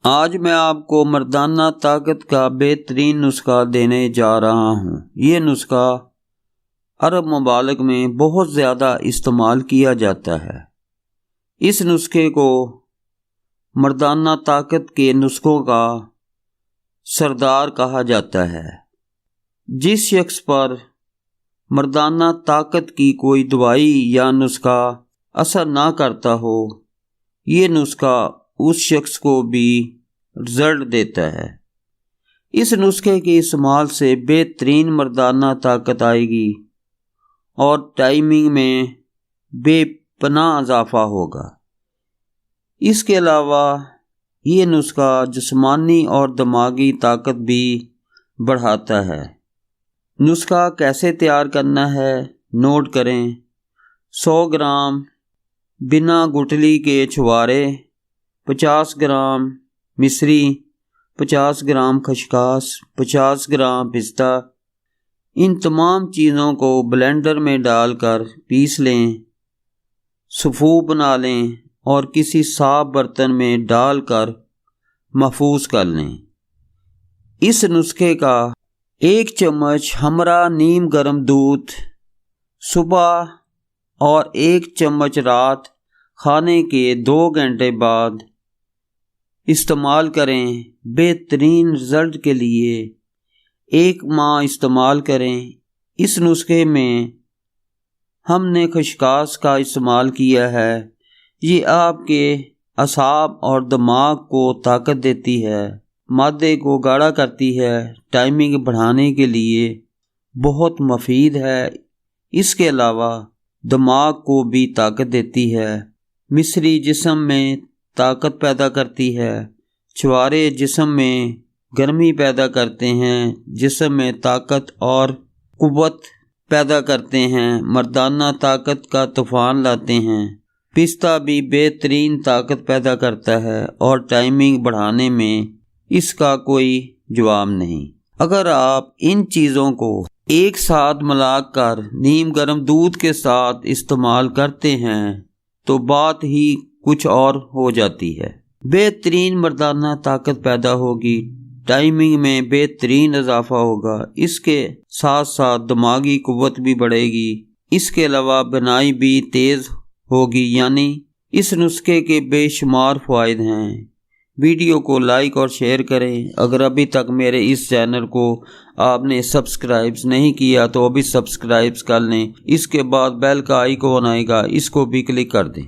آج میں آپ کو مردانہ طاقت کا بہترین نسخہ دینے جا رہا ہوں۔ یہ نسخہ عرب ممالک میں بہت زیادہ استعمال کیا جاتا ہے۔ اس نسخے کو مردانہ طاقت کے نسخوں کا سردار کہا جاتا ہے۔ جس شخص پر مردانہ طاقت کی کوئی دوائی یا نسخہ اثر نہ کرتا ہو، یہ نسخہ اس شخص کو بھی رزلٹ دیتا ہے۔ اس نسخے کے استعمال سے بہترین مردانہ طاقت آئے گی اور ٹائمنگ میں بے پناہ اضافہ ہوگا۔ اس کے علاوہ یہ نسخہ جسمانی اور دماغی طاقت بھی بڑھاتا ہے۔ نسخہ کیسے تیار کرنا ہے، نوٹ کریں۔ 100 گرام بنا گٹلی کے چھوارے، 50 گرام مصری، 50 گرام خشخاش، 50 گرام پستہ۔ ان تمام چیزوں کو بلینڈر میں ڈال کر پیس لیں، صفو بنا لیں اور کسی صاف برتن میں ڈال کر محفوظ کر لیں۔ اس نسخے کا 1 چمچ ہمرا نیم گرم دودھ صبح اور 1 چمچ رات کھانے کے 2 گھنٹے بعد استعمال کریں۔ بہترین رزلٹ کے لیے 1 ماہ استعمال کریں۔ اس نسخے میں ہم نے خشخاش کا استعمال کیا ہے۔ یہ آپ کے اعصاب اور دماغ کو طاقت دیتی ہے، معدے کو گاڑھا کرتی ہے، ٹائمنگ بڑھانے کے لیے بہت مفید ہے۔ اس کے علاوہ دماغ کو بھی طاقت دیتی ہے۔ مصری جسم میں طاقت پیدا کرتی ہے۔ چھوارے جسم میں گرمی پیدا کرتے ہیں، جسم میں طاقت اور قوت پیدا کرتے ہیں، مردانہ طاقت کا طوفان لاتے ہیں۔ پستہ بھی بہترین طاقت پیدا کرتا ہے اور ٹائمنگ بڑھانے میں اس کا کوئی جواب نہیں۔ اگر آپ ان چیزوں کو ایک ساتھ ملا کر نیم گرم دودھ کے ساتھ استعمال کرتے ہیں تو بات ہی کچھ اور ہو جاتی ہے۔ بہترین مردانہ طاقت پیدا ہوگی، ٹائمنگ میں بہترین اضافہ ہوگا، اس کے ساتھ ساتھ دماغی قوت بھی بڑھے گی، اس کے علاوہ بینائی بھی تیز ہوگی۔ یعنی اس نسخے کے بے شمار فوائد ہیں۔ ویڈیو کو لائک اور شیئر کریں۔ اگر ابھی تک میرے اس چینل کو آپ نے سبسکرائب نہیں کیا تو ابھی سبسکرائب کر لیں۔ اس کے بعد بیل کا آئیکن آئے گا، اس کو بھی کلک کر دیں۔